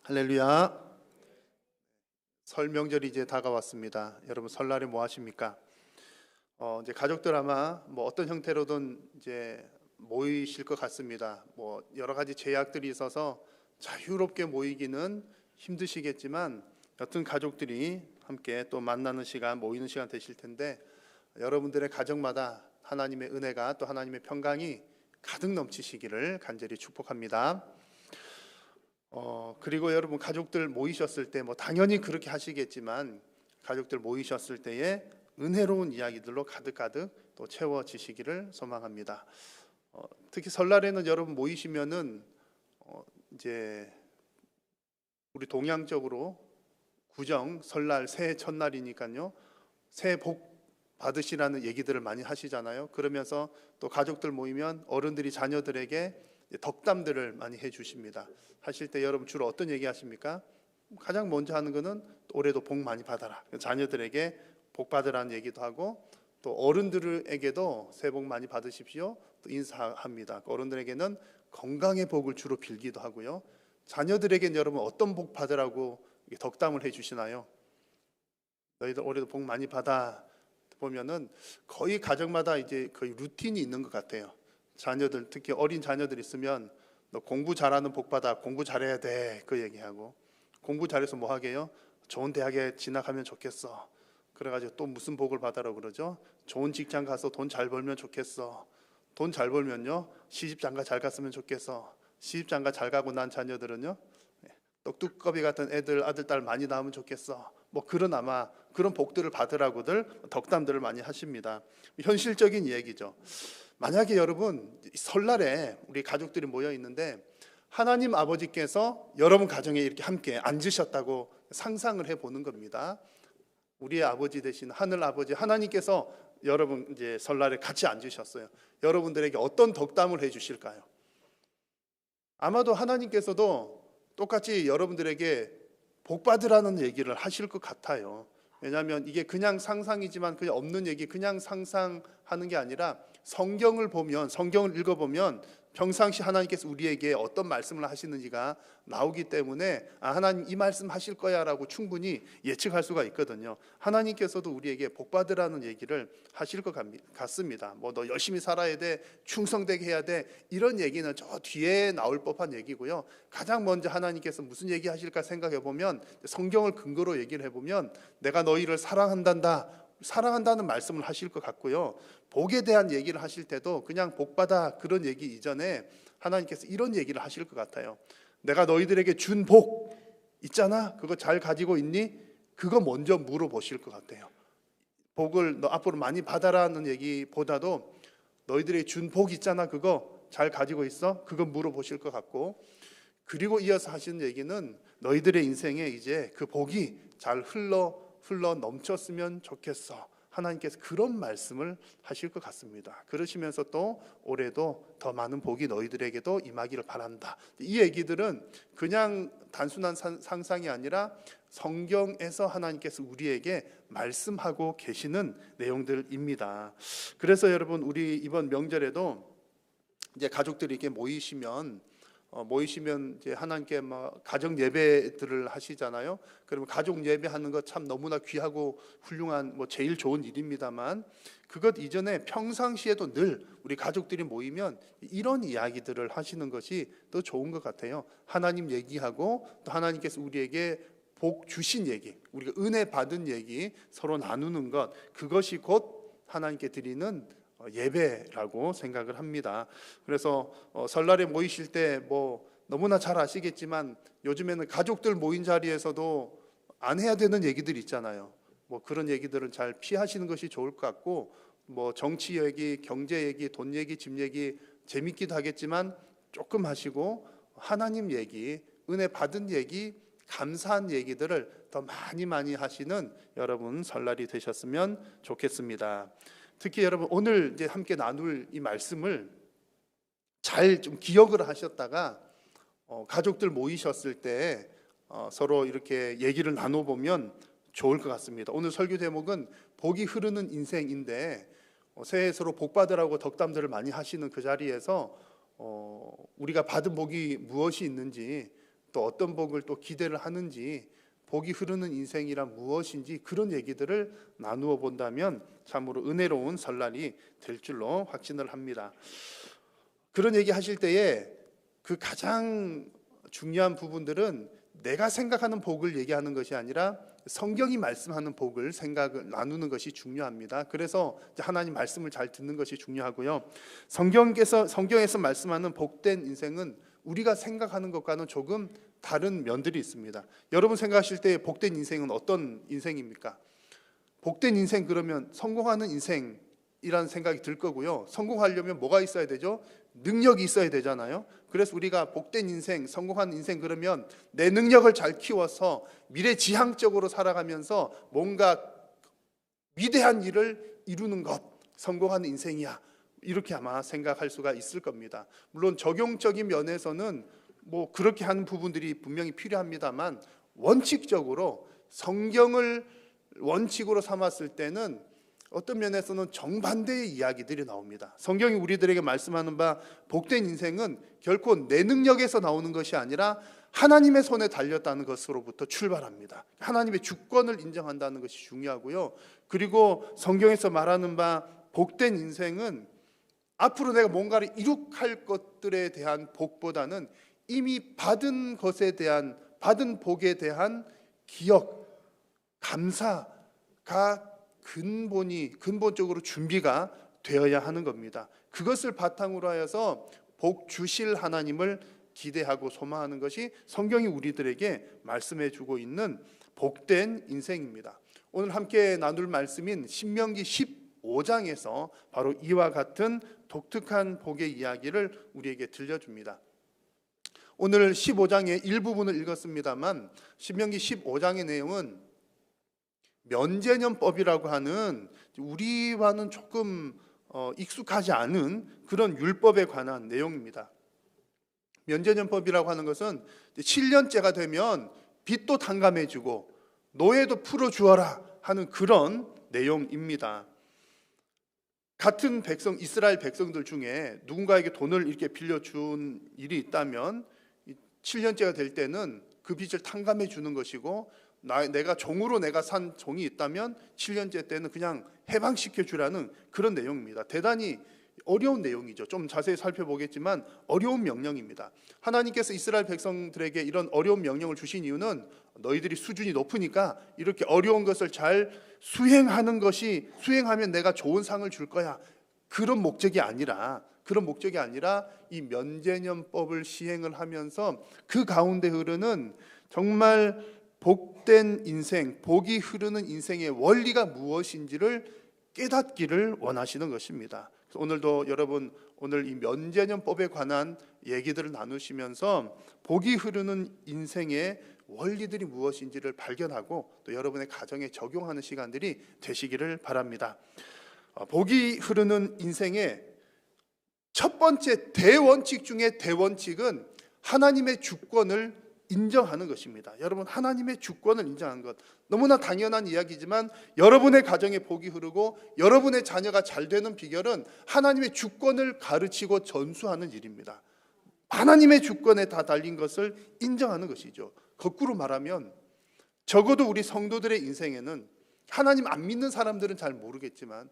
할렐루야. 설 명절이 이제 다가왔습니다. 여러분 설날에 뭐 하십니까? 이제 가족들 아마 뭐 어떤 형태로든 이제 모이실 것 같습니다. 뭐 여러 가지 제약들이 있어서 자유롭게 모이기는 힘드시겠지만 여튼 가족들이 함께 또 만나는 시간, 모이는 시간 되실 텐데 여러분들의 가정마다 하나님의 은혜가 또 하나님의 평강이 가득 넘치시기를 간절히 축복합니다. 그리고 여러분 가족들 모이셨을 때 뭐 당연히 그렇게 하시겠지만 가족들 모이셨을 때에 은혜로운 이야기들로 가득가득 또 채워지시기를 소망합니다. 특히 설날에는 여러분 모이시면은 이제 우리 동양적으로 구정 설날 새해 첫날이니까요 새해 복 받으시라는 얘기들을 많이 하시잖아요. 그러면서 또 가족들 모이면 어른들이 자녀들에게 덕담들을 많이 해주십니다. 하실 때 여러분 주로 어떤 얘기 하십니까? 가장 먼저 하는 거는 올해도 복 많이 받아라. 자녀들에게 복 받으라는 얘기도 하고 또 어른들에게도 새해 복 많이 받으십시오. 또 인사합니다. 어른들에게는 건강의 복을 주로 빌기도 하고요. 자녀들에게는 여러분 어떤 복 받으라고 덕담을 해주시나요? 너희들 올해도 복 많이 받아 보면은 거의 가정마다 이제 거의 루틴이 있는 것 같아요. 자녀들 특히 어린 자녀들 있으면 너 공부 잘하는 복 받아. 공부 잘해야 돼. 그 얘기하고 공부 잘해서 뭐 하게요? 좋은 대학에 진학하면 좋겠어. 그래가지고 또 무슨 복을 받으라고 그러죠? 좋은 직장 가서 돈 잘 벌면 좋겠어. 돈 잘 벌면요 시집 장가 잘 갔으면 좋겠어. 시집 장가 잘 가고 난 자녀들은요 떡두꺼비 같은 애들 아들 딸 많이 낳으면 좋겠어. 뭐 그런 아마 그런 복들을 받으라고들 덕담들을 많이 하십니다. 현실적인 얘기죠. 만약에 여러분 설날에 우리 가족들이 모여 있는데 하나님 아버지께서 여러분 가정에 이렇게 함께 앉으셨다고 상상을 해보는 겁니다. 우리의 아버지 되신 하늘 아버지 하나님께서 여러분 이제 설날에 같이 앉으셨어요. 여러분들에게 어떤 덕담을 해주실까요? 아마도 하나님께서도 똑같이 여러분들에게 복 받으라는 얘기를 하실 것 같아요. 왜냐하면 이게 그냥 상상이지만 그냥 없는 얘기, 그냥 상상하는 게 아니라 성경을 보면, 성경을 읽어보면 평상시 하나님께서 우리에게 어떤 말씀을 하시는지가 나오기 때문에 하나님 이 말씀 하실 거야 라고 충분히 예측할 수가 있거든요. 하나님께서도 우리에게 복 받으라는 얘기를 하실 것 같습니다. 뭐 너 열심히 살아야 돼, 충성되게 해야 돼, 이런 얘기는 저 뒤에 나올 법한 얘기고요. 가장 먼저 하나님께서 무슨 얘기 하실까 생각해 보면 성경을 근거로 얘기를 해보면 내가 너희를 사랑한다는 말씀을 하실 것 같고요. 복에 대한 얘기를 하실 때도 그냥 복받아 그런 얘기 이전에 하나님께서 이런 얘기를 하실 것 같아요. 내가 너희들에게 준 복 있잖아. 그거 잘 가지고 있니? 그거 먼저 물어보실 것 같아요. 복을 너 앞으로 많이 받아라는 얘기보다도 너희들에게 준 복 있잖아. 그거 잘 가지고 있어? 그거 물어보실 것 같고, 그리고 이어서 하시는 얘기는 너희들의 인생에 이제 그 복이 잘 흘러 넘쳤으면 좋겠어. 하나님께서 그런 말씀을 하실 것 같습니다. 그러시면서 또 올해도 더 많은 복이 너희들에게도 임하기를 바란다. 이 얘기들은 그냥 단순한 상상이 아니라 성경에서 하나님께서 우리에게 말씀하고 계시는 내용들입니다. 그래서 여러분 우리 이번 명절에도 이제 가족들이 이렇게 모이시면 이제 하나님께 가정 예배들을 하시잖아요. 그러면 가족 예배하는 것 참 너무나 귀하고 훌륭한 제일 좋은 일입니다만 그것 이전에 평상시에도 늘 우리 가족들이 모이면 이런 이야기들을 하시는 것이 더 좋은 것 같아요. 하나님 얘기하고 또 하나님께서 우리에게 복 주신 얘기, 우리가 은혜 받은 얘기 서로 나누는 것, 그것이 곧 하나님께 드리는 예배라고 생각을 합니다. 그래서 설날에 모이실 때 너무나 잘 아시겠지만 요즘에는 가족들 모인 자리에서도 안 해야 되는 얘기들 있잖아요. 그런 얘기들은 잘 피하시는 것이 좋을 것 같고 정치 얘기, 경제 얘기, 돈 얘기, 집 얘기 재밌기도 하겠지만 조금 하시고 하나님 얘기, 은혜 받은 얘기, 감사한 얘기들을 더 많이 하시는 여러분 설날이 되셨으면 좋겠습니다. 특히 여러분 오늘 이제 함께 나눌 이 말씀을 잘 좀 기억을 하셨다가 가족들 모이셨을 때 서로 이렇게 얘기를 나눠보면 좋을 것 같습니다. 오늘 설교 제목은 복이 흐르는 인생인데 새해 서로 복 받으라고 덕담들을 많이 하시는 그 자리에서 우리가 받은 복이 무엇이 있는지 또 어떤 복을 또 기대를 하는지, 복이 흐르는 인생이란 무엇인지 그런 얘기들을 나누어 본다면 참으로 은혜로운 설날이 될 줄로 확신을 합니다. 그런 얘기 하실 때에 그 가장 중요한 부분들은 내가 생각하는 복을 얘기하는 것이 아니라 성경이 말씀하는 복을 생각을 나누는 것이 중요합니다. 그래서 하나님 말씀을 잘 듣는 것이 중요하고요. 성경에서 말씀하는 복된 인생은 우리가 생각하는 것과는 조금 다른 면들이 있습니다. 여러분 생각하실 때 복된 인생은 어떤 인생입니까? 복된 인생 그러면 성공하는 인생이라는 생각이 들 거고요. 성공하려면 뭐가 있어야 되죠? 능력이 있어야 되잖아요. 그래서 우리가 복된 인생, 성공한 인생 그러면 내 능력을 잘 키워서 미래지향적으로 살아가면서 뭔가 위대한 일을 이루는 것, 성공하는 인생이야. 이렇게 아마 생각할 수가 있을 겁니다. 물론 적용적인 면에서는 뭐 그렇게 하는 부분들이 분명히 필요합니다만 원칙적으로 성경을 원칙으로 삼았을 때는 어떤 면에서는 정반대의 이야기들이 나옵니다. 성경이 우리들에게 말씀하는 바 복된 인생은 결코 내 능력에서 나오는 것이 아니라 하나님의 손에 달렸다는 것으로부터 출발합니다. 하나님의 주권을 인정한다는 것이 중요하고요. 그리고 성경에서 말하는 바 복된 인생은 앞으로 내가 뭔가를 이룩할 것들에 대한 복보다는 이미 받은 것에 대한, 받은 복에 대한 기억, 감사가 근본적으로 준비가 되어야 하는 겁니다. 그것을 바탕으로 하여서 복 주실 하나님을 기대하고 소망하는 것이 성경이 우리들에게 말씀해 주고 있는 복된 인생입니다. 오늘 함께 나눌 말씀인 신명기 15장에서 바로 이와 같은 독특한 복의 이야기를 우리에게 들려줍니다. 오늘 15장의 일부분을 읽었습니다만 신명기 15장의 내용은 면제년법이라고 하는 우리와는 조금 익숙하지 않은 그런 율법에 관한 내용입니다. 면제년법이라고 하는 것은 7년째가 되면 빚도 탕감해주고 노예도 풀어주어라 하는 그런 내용입니다. 같은 백성, 이스라엘 백성들 중에 누군가에게 돈을 이렇게 빌려준 일이 있다면 7년째가 될 때는 그 빚을 탕감해 주는 것이고, 내가 종으로 내가 산 종이 있다면 7년째 때는 그냥 해방시켜 주라는 그런 내용입니다. 대단히 어려운 내용이죠. 좀 자세히 살펴보겠지만 어려운 명령입니다. 하나님께서 이스라엘 백성들에게 이런 어려운 명령을 주신 이유는 너희들이 수준이 높으니까 이렇게 어려운 것을 잘 수행하면 내가 좋은 상을 줄 거야. 그런 목적이 아니라 이 면제년법을 시행을 하면서 그 가운데 흐르는 정말 복된 인생, 복이 흐르는 인생의 원리가 무엇인지를 깨닫기를 원하시는 것입니다. 오늘도 여러분 오늘 이 면제년법에 관한 얘기들을 나누시면서 복이 흐르는 인생의 원리들이 무엇인지를 발견하고 또 여러분의 가정에 적용하는 시간들이 되시기를 바랍니다. 복이 흐르는 인생의 첫 번째 대원칙 중에 대원칙은 하나님의 주권을 인정하는 것입니다. 여러분, 하나님의 주권을 인정하는 것, 너무나 당연한 이야기지만 여러분의 가정에 복이 흐르고 여러분의 자녀가 잘 되는 비결은 하나님의 주권을 가르치고 전수하는 일입니다. 하나님의 주권에 다 달린 것을 인정하는 것이죠. 거꾸로 말하면 적어도 우리 성도들의 인생에는, 하나님 안 믿는 사람들은 잘 모르겠지만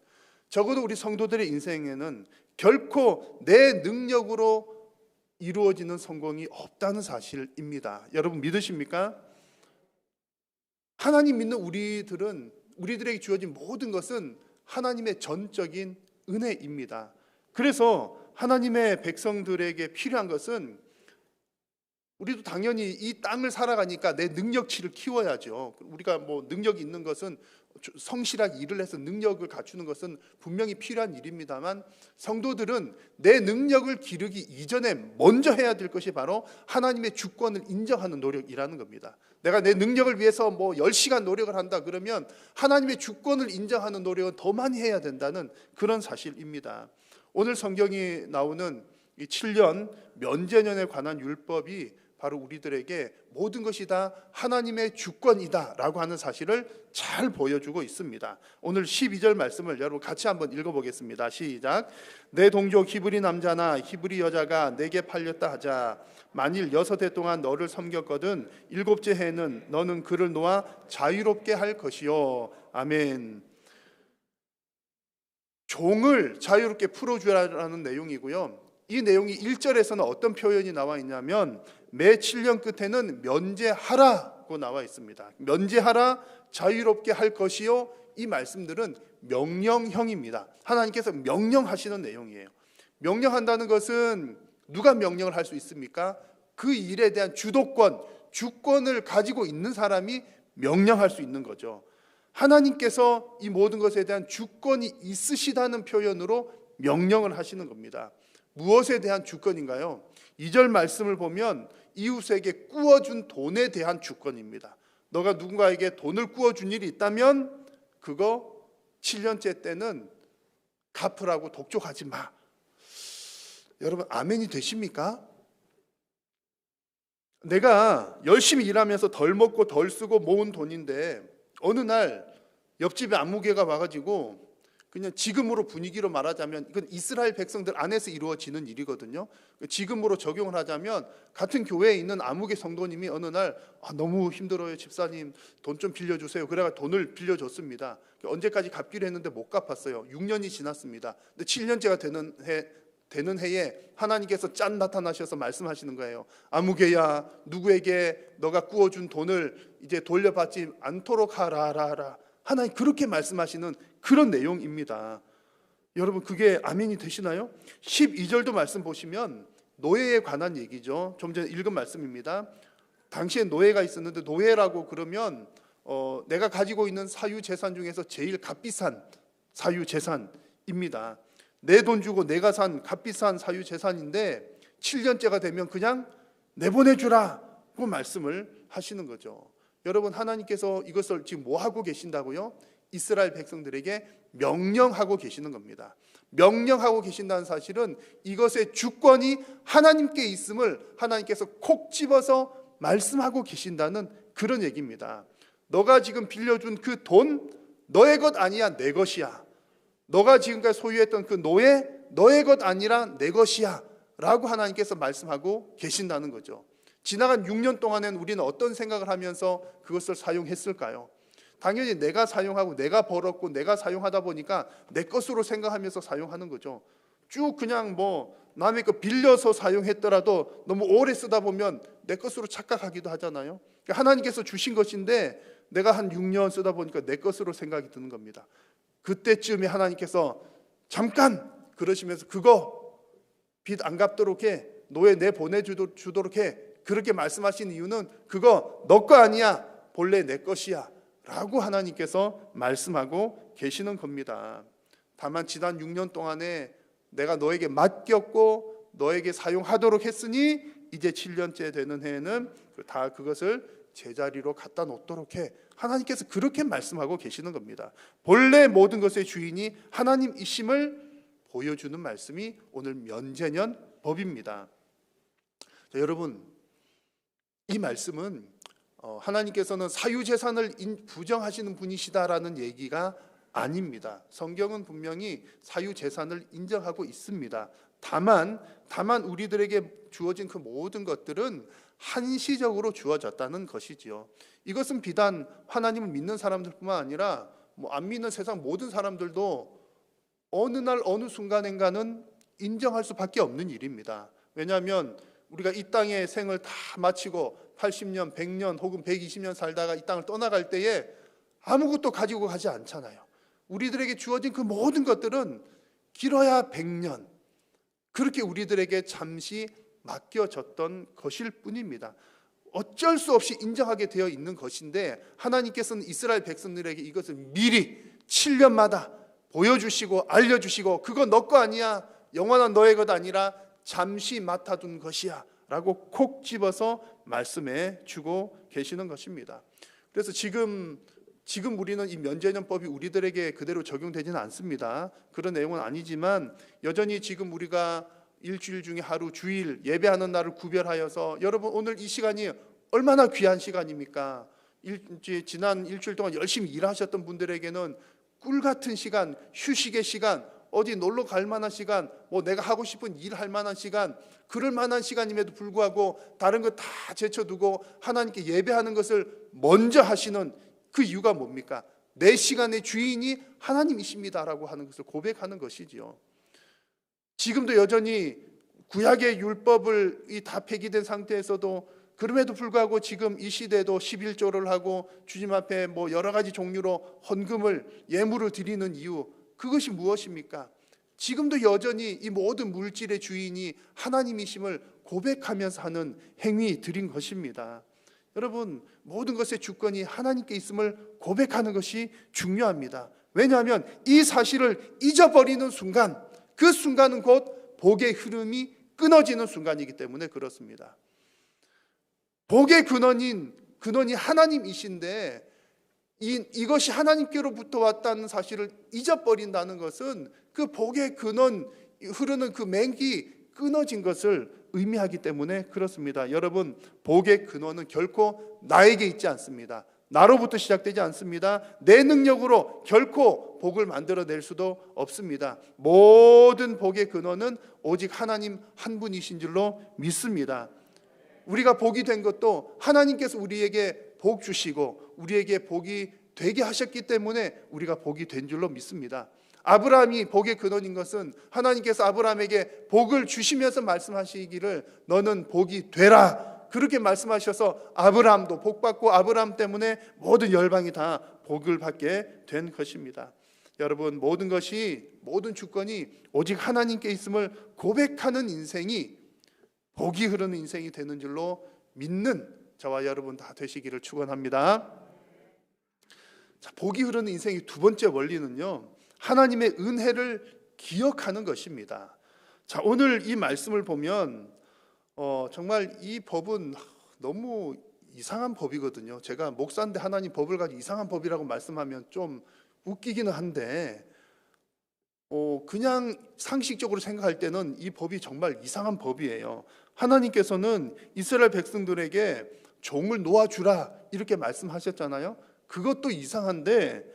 적어도 우리 성도들의 인생에는 결코 내 능력으로 이루어지는 성공이 없다는 사실입니다. 여러분 믿으십니까? 하나님 믿는 우리들에게 주어진 모든 것은 하나님의 전적인 은혜입니다. 그래서 하나님의 백성들에게 필요한 것은, 우리도 당연히 이 땅을 살아가니까 내 능력치를 키워야죠. 우리가 뭐 능력이 있는 것은 성실하게 일을 해서 능력을 갖추는 것은 분명히 필요한 일입니다만, 성도들은 내 능력을 기르기 이전에 먼저 해야 될 것이 바로 하나님의 주권을 인정하는 노력이라는 겁니다. 내가 내 능력을 위해서 뭐 10시간 노력을 한다 그러면 하나님의 주권을 인정하는 노력은 더 많이 해야 된다는 그런 사실입니다. 오늘 성경이 나오는 이 7년 면제년에 관한 율법이 바로 우리들에게 모든 것이 다 하나님의 주권이다라고 하는 사실을 잘 보여주고 있습니다. 오늘 12절 말씀을 여러분 같이 한번 읽어보겠습니다. 시작. 내 동족 히브리 남자나 히브리 여자가 내게 팔렸다 하자. 만일 6해 동안 너를 섬겼거든 7째 해에는 너는 그를 놓아 자유롭게 할 것이요. 아멘. 종을 자유롭게 풀어주라는 내용이고요. 이 내용이 1절에서는 어떤 표현이 나와 있냐면 매 7년 끝에는 면제하라고 나와 있습니다. 면제하라, 자유롭게 할 것이요. 이 말씀들은 명령형입니다. 하나님께서 명령하시는 내용이에요. 명령한다는 것은 누가 명령을 할 수 있습니까? 그 일에 대한 주도권, 주권을 가지고 있는 사람이 명령할 수 있는 거죠. 하나님께서 이 모든 것에 대한 주권이 있으시다는 표현으로 명령을 하시는 겁니다. 무엇에 대한 주권인가요? 2절 말씀을 보면 이웃에게 꾸어준 돈에 대한 주권입니다. 너가 누군가에게 돈을 꾸어준 일이 있다면 그거 7년째 때는 갚으라고 독촉하지 마. 여러분 아멘이 되십니까? 내가 열심히 일하면서 덜 먹고 덜 쓰고 모은 돈인데 어느 날 옆집에 안무개가 와가지고 그냥 지금으로 분위기로 말하자면 이건 이스라엘 백성들 안에서 이루어지는 일이거든요. 지금으로 적용을 하자면 같은 교회에 있는 아무개 성도님이 어느 날 너무 힘들어요 집사님 돈 좀 빌려주세요. 그래가 돈을 빌려줬습니다. 언제까지 갚기로 했는데 못 갚았어요. 6년이 지났습니다. 근데 7년째가 되는 해에 하나님께서 짠 나타나셔서 말씀하시는 거예요. 아무개야 누구에게 너가 꾸어준 돈을 이제 돌려받지 않도록 하라라. 하나님 그렇게 말씀하시는 그런 내용입니다. 여러분 그게 아멘이 되시나요? 12절도 말씀 보시면 노예에 관한 얘기죠. 좀 전에 읽은 말씀입니다. 당시에 노예가 있었는데 노예라고 그러면 내가 가지고 있는 사유재산 중에서 제일 값비싼 사유재산입니다. 내 돈 주고 내가 산 값비싼 사유재산인데 7년째가 되면 그냥 내보내주라고 말씀을 하시는 거죠. 여러분 하나님께서 이것을 지금 뭐 하고 계신다고요? 이스라엘 백성들에게 명령하고 계시는 겁니다. 명령하고 계신다는 사실은 이것의 주권이 하나님께 있음을 하나님께서 콕 집어서 말씀하고 계신다는 그런 얘기입니다. 너가 지금 빌려준 그 돈 너의 것 아니야 내 것이야. 너가 지금까지 소유했던 그 노예 너의 것 아니라 내 것이야 라고 하나님께서 말씀하고 계신다는 거죠. 지나간 6년 동안엔 우리는 어떤 생각을 하면서 그것을 사용했을까요? 당연히 내가 사용하고 내가 벌었고 내가 사용하다 보니까 내 것으로 생각하면서 사용하는 거죠. 쭉 그냥 뭐 남의 거 빌려서 사용했더라도 너무 오래 쓰다 보면 내 것으로 착각하기도 하잖아요. 하나님께서 주신 것인데 내가 한 6년 쓰다 보니까 내 것으로 생각이 드는 겁니다. 그때쯤에 하나님께서 잠깐 그러시면서 그거 빚 안 갚도록 해. 노예 내 보내주도록 해. 그렇게 말씀하신 이유는 그거 너 거 아니야. 본래 내 것이야. 라고 하나님께서 말씀하고 계시는 겁니다. 다만 지난 6년 동안에 내가 너에게 맡겼고 너에게 사용하도록 했으니 이제 7년째 되는 해에는 다 그것을 제자리로 갖다 놓도록 해. 하나님께서 그렇게 말씀하고 계시는 겁니다. 본래 모든 것의 주인이 하나님이심을 보여주는 말씀이 오늘 면제년 법입니다. 자, 여러분 이 말씀은 하나님께서는 사유재산을 부정하시는 분이시다라는 얘기가 아닙니다. 성경은 분명히 사유재산을 인정하고 있습니다. 다만 우리들에게 주어진 그 모든 것들은 한시적으로 주어졌다는 것이지요. 이것은 비단 하나님을 믿는 사람들뿐만 아니라 안 믿는 세상 모든 사람들도 어느 날 어느 순간인가는 인정할 수밖에 없는 일입니다. 왜냐하면 우리가 이 땅의 생을 다 마치고 80년, 100년 혹은 120년 살다가 이 땅을 떠나갈 때에 아무것도 가지고 가지 않잖아요. 우리들에게 주어진 그 모든 것들은 길어야 100년 그렇게 우리들에게 잠시 맡겨졌던 것일 뿐입니다. 어쩔 수 없이 인정하게 되어 있는 것인데 하나님께서는 이스라엘 백성들에게 이것을 미리 7년마다 보여주시고 알려주시고 그거 너 거 아니야. 영원한 너의 것 아니라 잠시 맡아둔 것이야 라고 콕 집어서 말씀해 주고 계시는 것입니다. 그래서 지금 우리는 이 면제년법이 우리들에게 그대로 적용되지는 않습니다. 그런 내용은 아니지만 여전히 지금 우리가 일주일 중에 하루 주일 예배하는 날을 구별하여서 여러분 오늘 이 시간이 얼마나 귀한 시간입니까? 지난 일주일 동안 열심히 일하셨던 분들에게는 꿀 같은 시간, 휴식의 시간, 어디 놀러 갈 만한 시간, 뭐 내가 하고 싶은 일 할 만한 시간, 그럴 만한 시간임에도 불구하고 다른 거 다 제쳐두고 하나님께 예배하는 것을 먼저 하시는 그 이유가 뭡니까? 내 시간의 주인이 하나님이십니다라고 하는 것을 고백하는 것이지요. 지금도 여전히 구약의 율법을 다 폐기된 상태에서도 그럼에도 불구하고 지금 이 시대에도 11조를 하고 주님 앞에 뭐 여러 가지 종류로 헌금을 예물을 드리는 이유, 그것이 무엇입니까? 지금도 여전히 이 모든 물질의 주인이 하나님이심을 고백하면서 하는 행위들인 것입니다. 여러분, 모든 것의 주권이 하나님께 있음을 고백하는 것이 중요합니다. 왜냐하면 이 사실을 잊어버리는 순간, 그 순간은 곧 복의 흐름이 끊어지는 순간이기 때문에 그렇습니다. 복의 근원이 하나님이신데 이것이 하나님께로부터 왔다는 사실을 잊어버린다는 것은 그 복의 근원, 흐르는 그 맹기 끊어진 것을 의미하기 때문에 그렇습니다. 여러분, 복의 근원은 결코 나에게 있지 않습니다. 나로부터 시작되지 않습니다. 내 능력으로 결코 복을 만들어낼 수도 없습니다. 모든 복의 근원은 오직 하나님 한 분이신 줄로 믿습니다. 우리가 복이 된 것도 하나님께서 우리에게 복 주시고 우리에게 복이 되게 하셨기 때문에 우리가 복이 된 줄로 믿습니다. 아브라함이 복의 근원인 것은 하나님께서 아브라함에게 복을 주시면서 말씀하시기를 너는 복이 되라, 그렇게 말씀하셔서 아브라함도 복받고 아브라함 때문에 모든 열방이 다 복을 받게 된 것입니다. 여러분, 모든 것이, 모든 주권이 오직 하나님께 있음을 고백하는 인생이 복이 흐르는 인생이 되는 줄로 믿는 저와 여러분 다 되시기를 축원합니다. 자, 복이 흐르는 인생의 두 번째 원리는요, 하나님의 은혜를 기억하는 것입니다. 자, 오늘 이 말씀을 보면 정말 이 법은 너무 이상한 법이거든요. 제가 목사인데 하나님 법을 가지고 이상한 법이라고 말씀하면 좀 웃기기는 한데 그냥 상식적으로 생각할 때는 이 법이 정말 이상한 법이에요. 하나님께서는 이스라엘 백성들에게 종을 놓아주라 이렇게 말씀하셨잖아요. 그것도 이상한데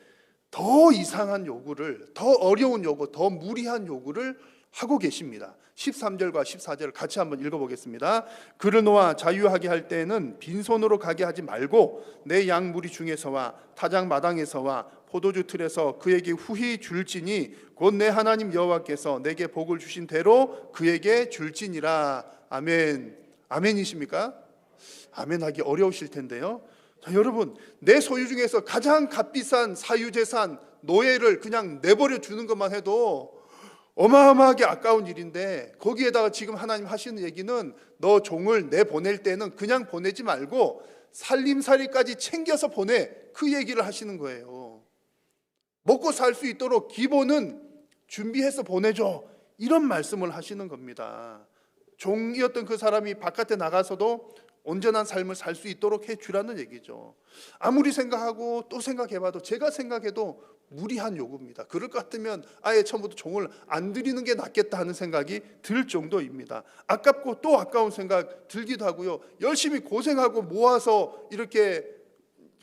더 이상한 요구를, 더 어려운 요구, 더 무리한 요구를 하고 계십니다. 13절과 14절 같이 한번 읽어보겠습니다. 그를 놓아 자유하게 할 때에는 빈손으로 가게 하지 말고 내 양 무리 중에서와 타작 마당에서와 포도주 틀에서 그에게 후히 줄지니 곧 내 하나님 여호와께서 내게 복을 주신 대로 그에게 줄지니라. 아멘. 아멘이십니까? 아멘하기 어려우실 텐데요. 자, 여러분, 내 소유 중에서 가장 값비싼 사유재산 노예를 그냥 내버려 두는 것만 해도 어마어마하게 아까운 일인데 거기에다가 지금 하나님 하시는 얘기는 너 종을 내보낼 때는 그냥 보내지 말고 살림살이까지 챙겨서 보내, 그 얘기를 하시는 거예요. 먹고 살 수 있도록 기본은 준비해서 보내줘, 이런 말씀을 하시는 겁니다. 종이었던 그 사람이 바깥에 나가서도 온전한 삶을 살 수 있도록 해주라는 얘기죠. 아무리 생각하고 또 생각해봐도 제가 생각해도 무리한 요구입니다. 그럴 것 같으면 아예 처음부터 종을 안 드리는 게 낫겠다 하는 생각이 들 정도입니다. 아깝고 또 아까운 생각 들기도 하고요. 열심히 고생하고 모아서 이렇게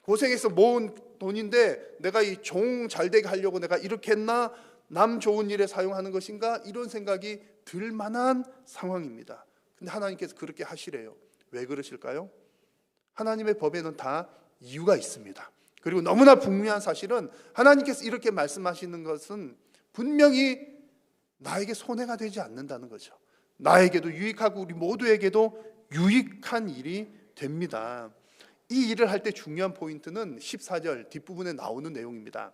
고생해서 모은 돈인데 내가 이 종 잘되게 하려고 내가 이렇게 했나, 남 좋은 일에 사용하는 것인가, 이런 생각이 들 만한 상황입니다. 근데 하나님께서 그렇게 하시래요. 왜 그러실까요? 하나님의 법에는 다 이유가 있습니다. 그리고 너무나 분명한 사실은 하나님께서 이렇게 말씀하시는 것은 분명히 나에게 손해가 되지 않는다는 거죠. 나에게도 유익하고 우리 모두에게도 유익한 일이 됩니다. 이 일을 할 때 중요한 포인트는 14절 뒷부분에 나오는 내용입니다.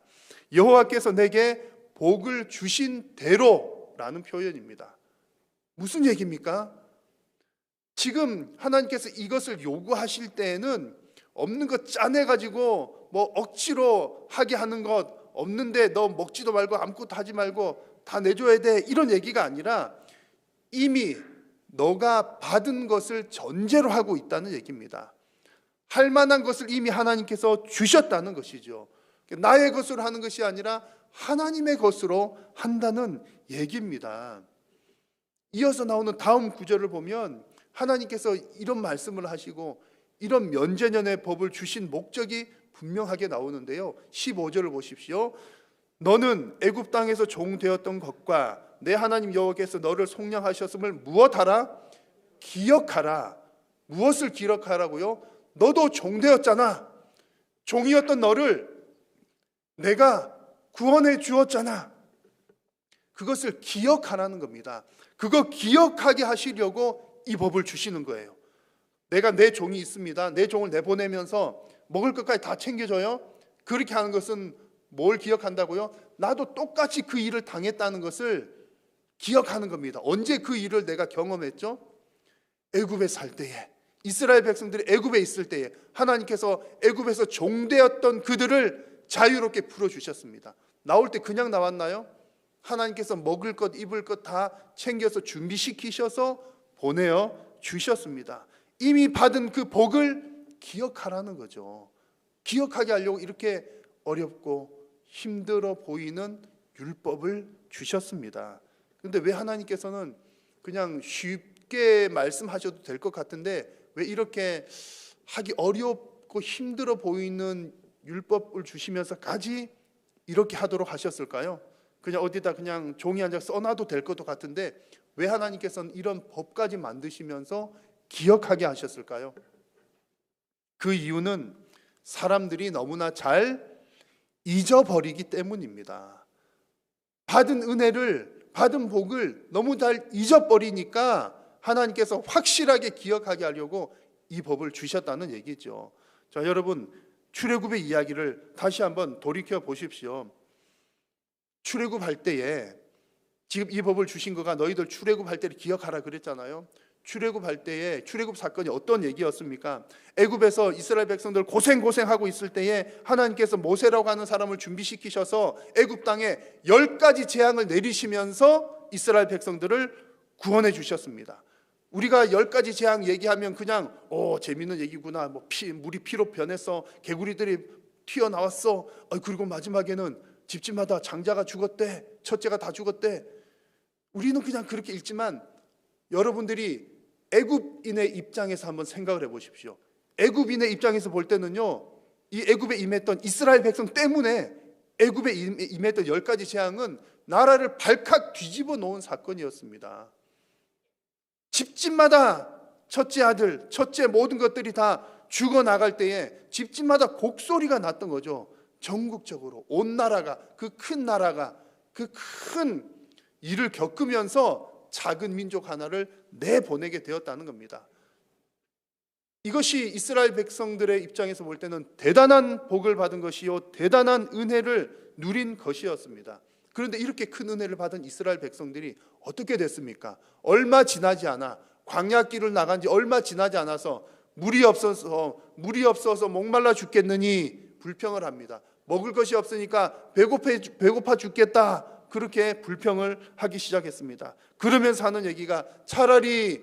여호와께서 내게 복을 주신 대로라는 표현입니다. 무슨 얘기입니까? 지금 하나님께서 이것을 요구하실 때에는 없는 것 짜내가지고 뭐 억지로 하게 하는 것, 없는데 너 먹지도 말고 아무것도 하지 말고 다 내줘야 돼, 이런 얘기가 아니라 이미 너가 받은 것을 전제로 하고 있다는 얘기입니다. 할 만한 것을 이미 하나님께서 주셨다는 것이죠. 나의 것으로 하는 것이 아니라 하나님의 것으로 한다는 얘기입니다. 이어서 나오는 다음 구절을 보면 하나님께서 이런 말씀을 하시고 이런 면제년의 법을 주신 목적이 분명하게 나오는데요. 15절을 보십시오. 너는 애굽 땅에서 종되었던 것과 내 하나님 여호와께서 너를 속량하셨음을 무엇하라? 기억하라. 무엇을 기억하라고요? 너도 종되었잖아. 종이었던 너를 내가 구원해 주었잖아. 그것을 기억하라는 겁니다. 그거 기억하게 하시려고 이 법을 주시는 거예요. 내가 내 종이 있습니다. 내 종을 내보내면서 먹을 것까지 다 챙겨줘요. 그렇게 하는 것은 뭘 기억한다고요? 나도 똑같이 그 일을 당했다는 것을 기억하는 겁니다. 언제 그 일을 내가 경험했죠? 애굽에 살 때에, 이스라엘 백성들이 애굽에 있을 때에 하나님께서 애굽에서 종되었던 그들을 자유롭게 풀어주셨습니다. 나올 때 그냥 나왔나요? 하나님께서 먹을 것, 입을 것 다 챙겨서 준비시키셔서 보내어 주셨습니다. 이미 받은 그 복을 기억하라는 거죠. 기억하게 하려고 이렇게 어렵고 힘들어 보이는 율법을 주셨습니다. 그런데 왜 하나님께서는 그냥 쉽게 말씀하셔도 될 것 같은데 왜 이렇게 하기 어렵고 힘들어 보이는 율법을 주시면서까지 이렇게 하도록 하셨을까요? 그냥 어디다 그냥 종이 한 장 써놔도 될 것도 같은데 왜 하나님께서는 이런 법까지 만드시면서 기억하게 하셨을까요? 그 이유는 사람들이 너무나 잘 잊어버리기 때문입니다. 받은 은혜를, 받은 복을 너무 잘 잊어버리니까 하나님께서 확실하게 기억하게 하려고 이 법을 주셨다는 얘기죠. 자, 여러분, 출애굽의 이야기를 다시 한번 돌이켜 보십시오. 출애굽할 때에 지금 이 법을 주신 거가 너희들 출애굽할 때를 기억하라 그랬잖아요. 출애굽할 때에 출애굽 사건이 어떤 얘기였습니까? 애굽에서 이스라엘 백성들 고생하고 있을 때에 하나님께서 모세라고 하는 사람을 준비시키셔서 애굽 땅에 10가지 재앙을 내리시면서 이스라엘 백성들을 구원해 주셨습니다. 우리가 10가지 재앙 얘기하면 그냥 재밌는 얘기구나. 물이 피로 변해서 개구리들이 튀어나왔어. 그리고 마지막에는 집집마다 장자가 죽었대. 첫째가 다 죽었대. 우리는 그냥 그렇게 읽지만 여러분들이 애굽인의 입장에서 한번 생각을 해보십시오. 애굽인의 입장에서 볼 때는요, 이 애굽에 임했던 이스라엘 백성 때문에 애굽에 임했던 10가지 재앙은 나라를 발칵 뒤집어 놓은 사건이었습니다. 집집마다 첫째 아들, 첫째 모든 것들이 다 죽어나갈 때에 집집마다 곡소리가 났던 거죠. 전국적으로 온 나라가, 그 큰 나라가 그 큰 일을 겪으면서 작은 민족 하나를 내보내게 되었다는 겁니다. 이것이 이스라엘 백성들의 입장에서 볼 때는 대단한 복을 받은 것이요, 대단한 은혜를 누린 것이었습니다. 그런데 이렇게 큰 은혜를 받은 이스라엘 백성들이 어떻게 됐습니까? 얼마 지나지 않아, 광야길을 나간 지 얼마 지나지 않아서 물이 없어서 목말라 죽겠느니 불평을 합니다. 먹을 것이 없으니까 배고파 죽겠다, 그렇게 불평을 하기 시작했습니다. 그러면서 하는 얘기가 차라리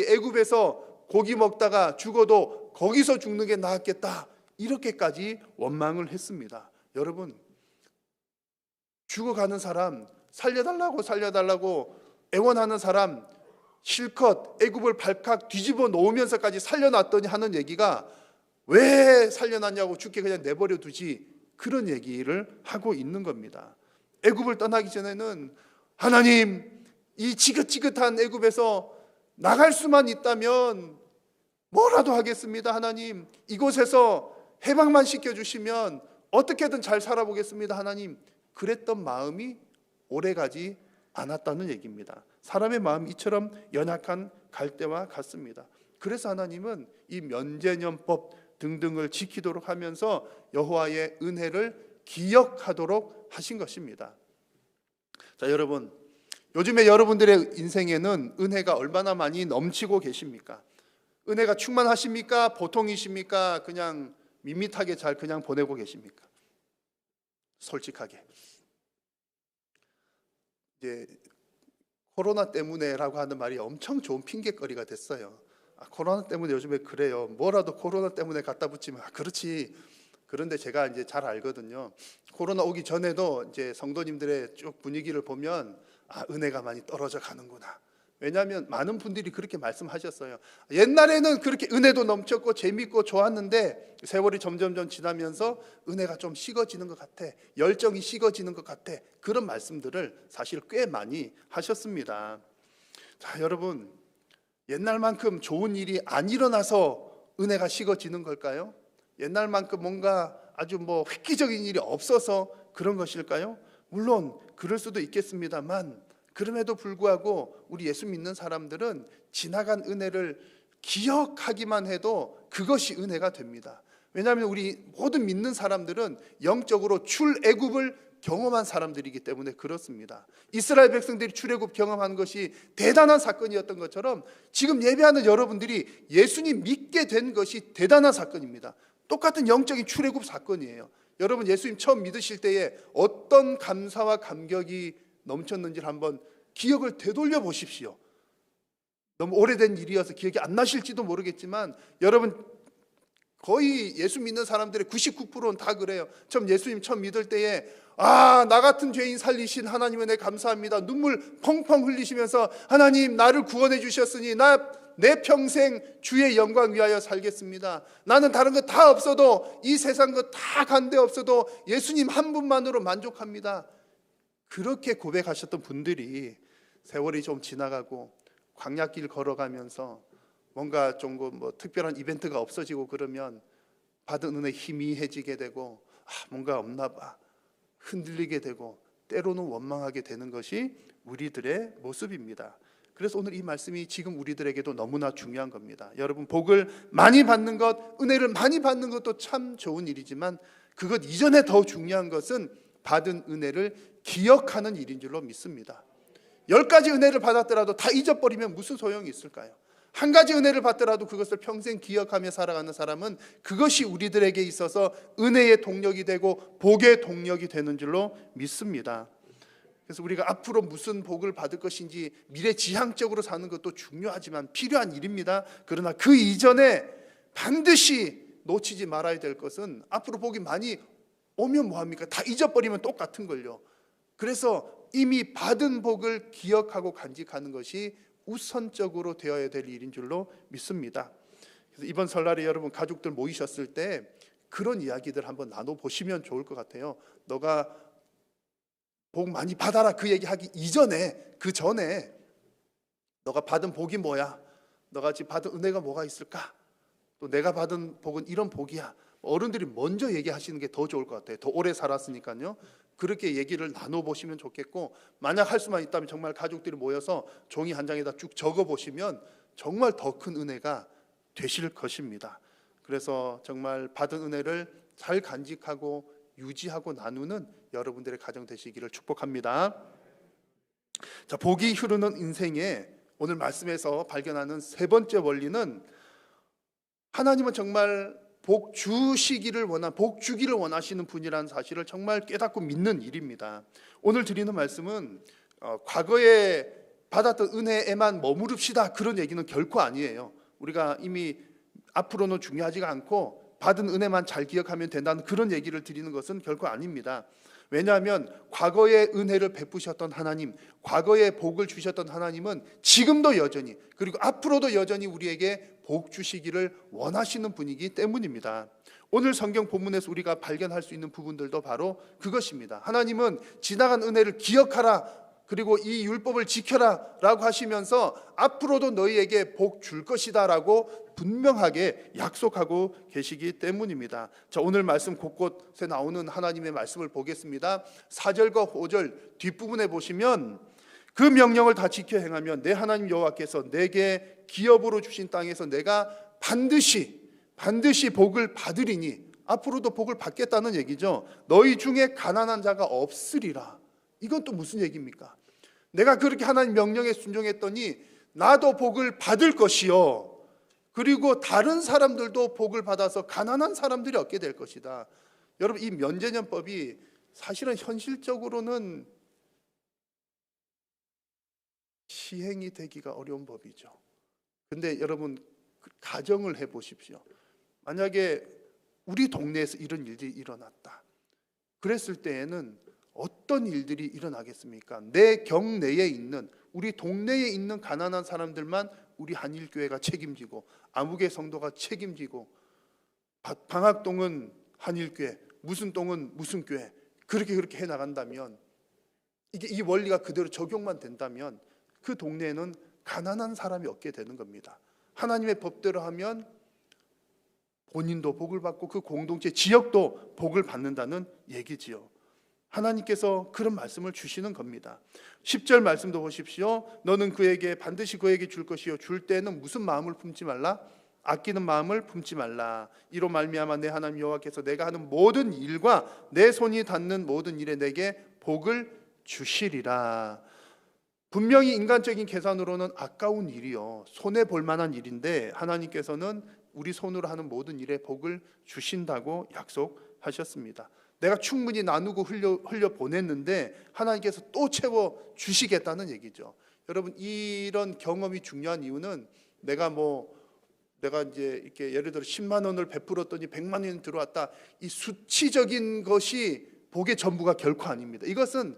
애굽에서 고기 먹다가 죽어도 거기서 죽는 게 나았겠다, 이렇게까지 원망을 했습니다. 여러분, 죽어가는 사람, 살려달라고 애원하는 사람 실컷 애굽을 발칵 뒤집어 놓으면서까지 살려놨더니 하는 얘기가 왜 살려놨냐고 죽게 그냥 내버려 두지, 그런 얘기를 하고 있는 겁니다. 애굽을 떠나기 전에는 하나님, 이 지긋지긋한 애굽에서 나갈 수만 있다면 뭐라도 하겠습니다. 하나님, 이곳에서 해방만 시켜주시면 어떻게든 잘 살아보겠습니다. 하나님, 그랬던 마음이 오래가지 않았다는 얘기입니다. 사람의 마음이 이처럼 연약한 갈대와 같습니다. 그래서 하나님은 이 면제년법 등등을 지키도록 하면서 여호와의 은혜를 기억하도록 하신 것입니다. 자, 여러분, 요즘에 여러분들의 인생에는 은혜가 얼마나 많이 넘치고 계십니까? 은혜가 충만하십니까? 보통이십니까? 그냥 밋밋하게 잘 그냥 보내고 계십니까? 솔직하게. 이제 코로나 때문에라고 하는 말이 엄청 좋은 핑계거리가 됐어요. 코로나 때문에 요즘에 그래요. 뭐라도 코로나 때문에 갖다 붙이면 그렇지. 그런데 제가 이제 잘 알거든요. 코로나 오기 전에도 이제 성도님들의 쭉 분위기를 보면 은혜가 많이 떨어져 가는구나. 왜냐하면 많은 분들이 그렇게 말씀하셨어요. 옛날에는 그렇게 은혜도 넘쳤고 재밌고 좋았는데 세월이 점점점 지나면서 은혜가 좀 식어지는 것 같아, 열정이 식어지는 것 같아, 그런 말씀들을 사실 꽤 많이 하셨습니다. 자, 여러분, 옛날만큼 좋은 일이 안 일어나서 은혜가 식어지는 걸까요? 옛날만큼 뭔가 아주 획기적인 일이 없어서 그런 것일까요? 물론 그럴 수도 있겠습니다만, 그럼에도 불구하고 우리 예수 믿는 사람들은 지나간 은혜를 기억하기만 해도 그것이 은혜가 됩니다. 왜냐하면 우리 모든 믿는 사람들은 영적으로 출애굽을 경험한 사람들이기 때문에 그렇습니다. 이스라엘 백성들이 출애굽 경험한 것이 대단한 사건이었던 것처럼 지금 예배하는 여러분들이 예수님 믿게 된 것이 대단한 사건입니다. 똑같은 영적인 출애굽 사건이에요. 여러분, 예수님 처음 믿으실 때에 어떤 감사와 감격이 넘쳤는지를 한번 기억을 되돌려 보십시오. 너무 오래된 일이어서 기억이 안 나실지도 모르겠지만, 여러분, 거의 예수 믿는 사람들의 99%는 다 그래요. 예수님 처음 믿을 때에 나 같은 죄인 살리신 하나님 은혜 감사합니다. 눈물 펑펑 흘리시면서 하나님, 나를 구원해 주셨으니 내 평생 주의 영광 위하여 살겠습니다. 나는 다른 거 다 없어도, 이 세상 거 다 간데 없어도 예수님 한 분만으로 만족합니다. 그렇게 고백하셨던 분들이 세월이 좀 지나가고 광야길 걸어가면서 뭔가 좀 특별한 이벤트가 없어지고 그러면 받은 은혜 희미해지게 되고 뭔가 없나 봐 흔들리게 되고 때로는 원망하게 되는 것이 우리들의 모습입니다. 그래서 오늘 이 말씀이 지금 우리들에게도 너무나 중요한 겁니다. 여러분, 복을 많이 받는 것, 은혜를 많이 받는 것도 참 좋은 일이지만 그것 이전에 더 중요한 것은 받은 은혜를 기억하는 일인 줄로 믿습니다. 10가지 은혜를 받았더라도 다 잊어버리면 무슨 소용이 있을까요? 한 가지 은혜를 받더라도 그것을 평생 기억하며 살아가는 사람은 그것이 우리들에게 있어서 은혜의 동력이 되고 복의 동력이 되는 줄로 믿습니다. 그래서 우리가 앞으로 무슨 복을 받을 것인지 미래지향적으로 사는 것도 중요하지만 필요한 일입니다. 그러나 그 이전에 반드시 놓치지 말아야 될 것은, 앞으로 복이 많이 오면 뭐합니까? 다 잊어버리면 똑같은 걸요. 그래서 이미 받은 복을 기억하고 간직하는 것이 우선적으로 되어야 될 일인 줄로 믿습니다. 그래서 이번 설날에 여러분 가족들 모이셨을 때 그런 이야기들 한번 나눠보시면 좋을 것 같아요. 너가 복 많이 받아라 그 얘기하기 이전에, 그 전에 너가 받은 복이 뭐야? 너가 지금 받은 은혜가 뭐가 있을까? 또 내가 받은 복은 이런 복이야. 어른들이 먼저 얘기하시는 게 더 좋을 것 같아요. 더 오래 살았으니까요. 그렇게 얘기를 나눠보시면 좋겠고, 만약 할 수만 있다면 정말 가족들이 모여서 종이 한 장에다 쭉 적어보시면 정말 더 큰 은혜가 되실 것입니다. 그래서 정말 받은 은혜를 잘 간직하고 유지하고 나누는 여러분들의 가정 되시기를 축복합니다. 자, 복이 흐르는 인생에 오늘 말씀에서 발견하는 세 번째 원리는, 하나님은 정말 복 주기를 원하시는 분이라는 사실을 정말 깨닫고 믿는 일입니다. 오늘 드리는 말씀은 과거에 받았던 은혜에만 머무릅시다 그런 얘기는 결코 아니에요. 우리가 이미 앞으로는 중요하지가 않고 받은 은혜만 잘 기억하면 된다는 그런 얘기를 드리는 것은 결코 아닙니다. 왜냐하면 과거에 은혜를 베푸셨던 하나님, 과거에 복을 주셨던 하나님은 지금도 여전히, 그리고 앞으로도 여전히 우리에게 복 주시기를 원하시는 분이기 때문입니다. 오늘 성경 본문에서 우리가 발견할 수 있는 부분들도 바로 그것입니다. 하나님은 지나간 은혜를 기억하라, 그리고 이 율법을 지켜라 라고 하시면서 앞으로도 너희에게 복 줄 것이다 라고 분명하게 약속하고 계시기 때문입니다. 자, 오늘 말씀 곳곳에 나오는 하나님의 말씀을 보겠습니다. 4절과 5절 뒷부분에 보시면, 그 명령을 다 지켜 행하면 내 하나님 여호와께서 내게 기업으로 주신 땅에서 내가 반드시 복을 받으리니, 앞으로도 복을 받겠다는 얘기죠. 너희 중에 가난한 자가 없으리라. 이건 또 무슨 얘기입니까? 내가 그렇게 하나님 명령에 순종했더니 나도 복을 받을 것이요, 그리고 다른 사람들도 복을 받아서 가난한 사람들이 얻게 될 것이다. 여러분, 이 면제년법이 사실은 현실적으로는 시행이 되기가 어려운 법이죠. 근데 여러분, 가정을 해보십시오. 만약에 우리 동네에서 이런 일들이 일어났다. 그랬을 때에는 어떤 일들이 일어나겠습니까? 내 경내에 있는, 우리 동네에 있는 가난한 사람들만 우리 한일교회가 책임지고 아무개 성도가 책임지고 방학동은 한일교회, 무슨 동은 무슨 교회 그렇게 해나간다면 이 원리가 그대로 적용만 된다면 그 동네에는 가난한 사람이 없게 되는 겁니다. 하나님의 법대로 하면 본인도 복을 받고 그 공동체 지역도 복을 받는다는 얘기지요. 하나님께서 그런 말씀을 주시는 겁니다. 10절 말씀도 보십시오. 너는 반드시 그에게 줄 것이요 줄 때는 무슨 마음을 품지 말라? 아끼는 마음을 품지 말라. 이로 말미암아 내 하나님 여호와께서 내가 하는 모든 일과 내 손이 닿는 모든 일에 내게 복을 주시리라. 분명히 인간적인 계산으로는 아까운 일이요, 손해 볼 만한 일인데 하나님께서는 우리 손으로 하는 모든 일에 복을 주신다고 약속하셨습니다. 내가 충분히 나누고 흘려 보냈는데 하나님께서 또 채워 주시겠다는 얘기죠. 여러분, 이런 경험이 중요한 이유는 내가 이제 이렇게 예를 들어 10만 원을 베풀었더니 100만 원이 들어왔다, 이 수치적인 것이 복의 전부가 결코 아닙니다. 이것은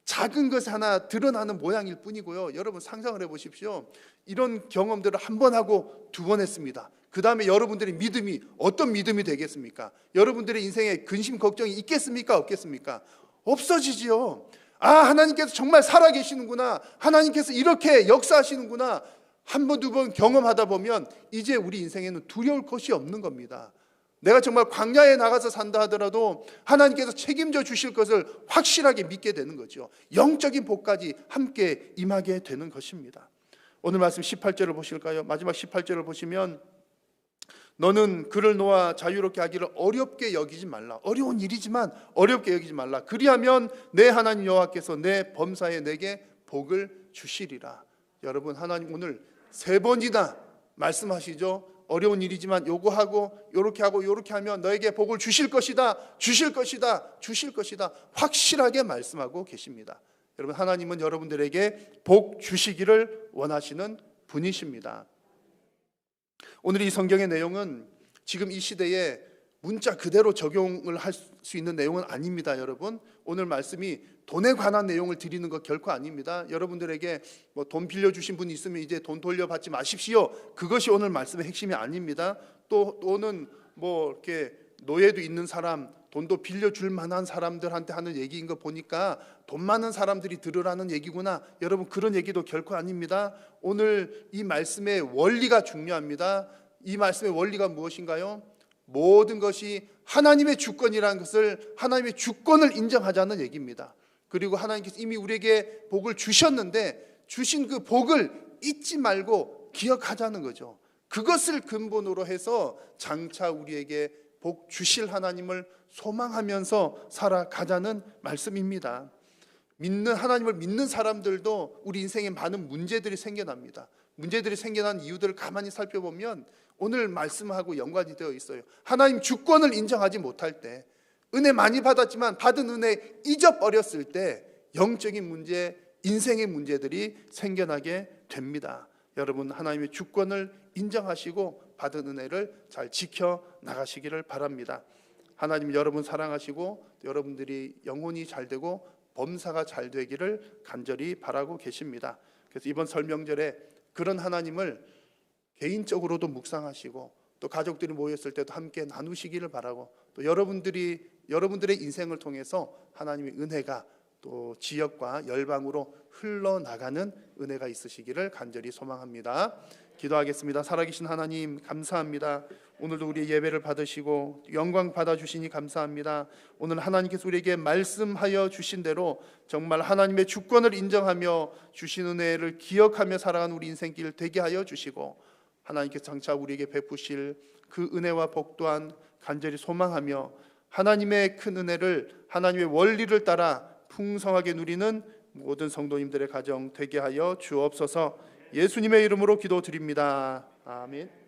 작은 것 하나 드러나는 모양일 뿐이고요. 여러분 상상을 해보십시오. 이런 경험들을 한 번 하고 두 번 했습니다. 그 다음에 여러분들의 믿음이 어떤 믿음이 되겠습니까? 여러분들의 인생에 근심 걱정이 있겠습니까? 없겠습니까? 없어지지요. 아, 하나님께서 정말 살아계시는구나, 하나님께서 이렇게 역사하시는구나, 한 번 두 번 경험하다 보면 이제 우리 인생에는 두려울 것이 없는 겁니다. 내가 정말 광야에 나가서 산다 하더라도 하나님께서 책임져 주실 것을 확실하게 믿게 되는 거죠. 영적인 복까지 함께 임하게 되는 것입니다. 오늘 말씀 18절을 보실까요? 마지막 18절을 보시면 너는 그를 놓아 자유롭게 하기를 어렵게 여기지 말라. 어려운 일이지만 어렵게 여기지 말라. 그리하면 내 하나님 여호와께서 내 범사에 내게 복을 주시리라. 여러분, 하나님 오늘 3번이나 말씀하시죠. 어려운 일이지만 요거하고 요렇게 하고 요렇게 하면 너에게 복을 주실 것이다, 주실 것이다, 주실 것이다, 확실하게 말씀하고 계십니다. 여러분, 하나님은 여러분들에게 복 주시기를 원하시는 분이십니다. 오늘 이 성경의 내용은 지금 이 시대에 문자 그대로 적용을 할 수 있는 내용은 아닙니다. 여러분, 오늘 말씀이 돈에 관한 내용을 드리는 것 결코 아닙니다. 여러분들에게 돈 빌려주신 분이 있으면 이제 돈 돌려받지 마십시오, 그것이 오늘 말씀의 핵심이 아닙니다. 또는 이렇게 노예도 있는 사람, 돈도 빌려줄 만한 사람들한테 하는 얘기인 거 보니까 돈 많은 사람들이 들으라는 얘기구나. 여러분, 그런 얘기도 결코 아닙니다. 오늘 이 말씀의 원리가 중요합니다. 이 말씀의 원리가 무엇인가요? 모든 것이 하나님의 주권이라는 것을, 하나님의 주권을 인정하자는 얘기입니다. 그리고 하나님께서 이미 우리에게 복을 주셨는데 주신 그 복을 잊지 말고 기억하자는 거죠. 그것을 근본으로 해서 장차 우리에게 복 주실 하나님을 소망하면서 살아가자는 말씀입니다. 하나님을 믿는 사람들도 우리 인생에 많은 문제들이 생겨납니다. 문제들이 생겨난 이유들을 가만히 살펴보면 오늘 말씀하고 연관이 되어 있어요. 하나님 주권을 인정하지 못할 때, 은혜 많이 받았지만 받은 은혜 잊어버렸을 때 영적인 문제, 인생의 문제들이 생겨나게 됩니다. 여러분, 하나님의 주권을 인정하시고 받은 은혜를 잘 지켜 나가시기를 바랍니다. 하나님 여러분 사랑하시고 여러분들이 영혼이 잘 되고 범사가 잘 되기를 간절히 바라고 계십니다. 그래서 이번 설명절에 그런 하나님을 개인적으로도 묵상하시고 또 가족들이 모였을 때도 함께 나누시기를 바라고, 또 여러분들의 인생을 통해서 하나님의 은혜가 또 지역과 열방으로 흘러나가는 은혜가 있으시기를 간절히 소망합니다. 기도하겠습니다. 살아계신 하나님, 감사합니다. 오늘도 우리의 예배를 받으시고 영광 받아주시니 감사합니다. 오늘 하나님께서 우리에게 말씀하여 주신 대로 정말 하나님의 주권을 인정하며 주신 은혜를 기억하며 살아가는 우리 인생길 되게 하여 주시고, 하나님께서 장차 우리에게 베푸실 그 은혜와 복 또한 간절히 소망하며 하나님의 큰 은혜를, 하나님의 원리를 따라 풍성하게 누리는 모든 성도님들의 가정 되게 하여 주옵소서. 예수님의 이름으로 기도드립니다. 아멘.